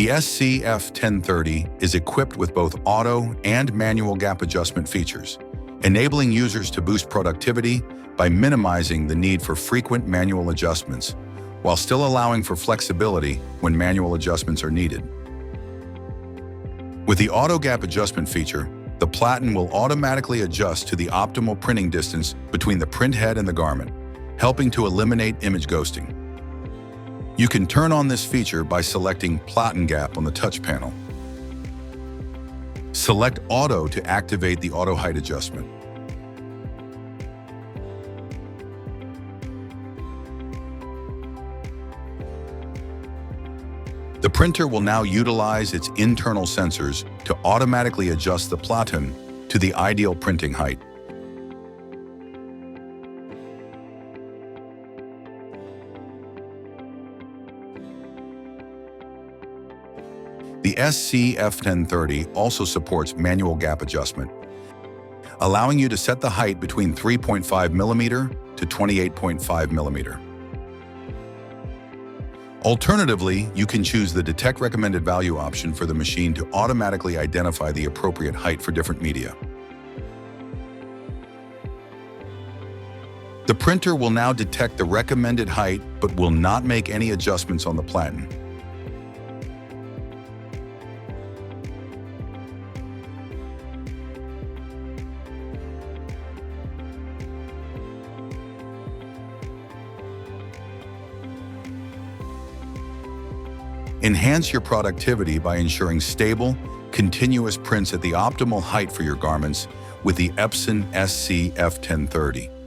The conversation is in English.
The SC-F1030 is equipped with both auto and manual gap adjustment features, enabling users to boost productivity by minimizing the need for frequent manual adjustments, while still allowing for flexibility when manual adjustments are needed. With the auto gap adjustment feature, the platen will automatically adjust to the optimal printing distance between the print head and the garment, helping to eliminate image ghosting. You can turn on this feature by selecting Platen Gap on the touch panel. Select Auto to activate the auto height adjustment. The printer will now utilize its internal sensors to automatically adjust the platen to the ideal printing height. The SC-F1030 also supports manual gap adjustment, allowing you to set the height between 3.5 mm to 28.5 mm. Alternatively, you can choose the Detect Recommended Value option for the machine to automatically identify the appropriate height for different media. The printer will now detect the recommended height but will not make any adjustments on the platen. Enhance your productivity by ensuring stable, continuous prints at the optimal height for your garments with the Epson SC-F1030.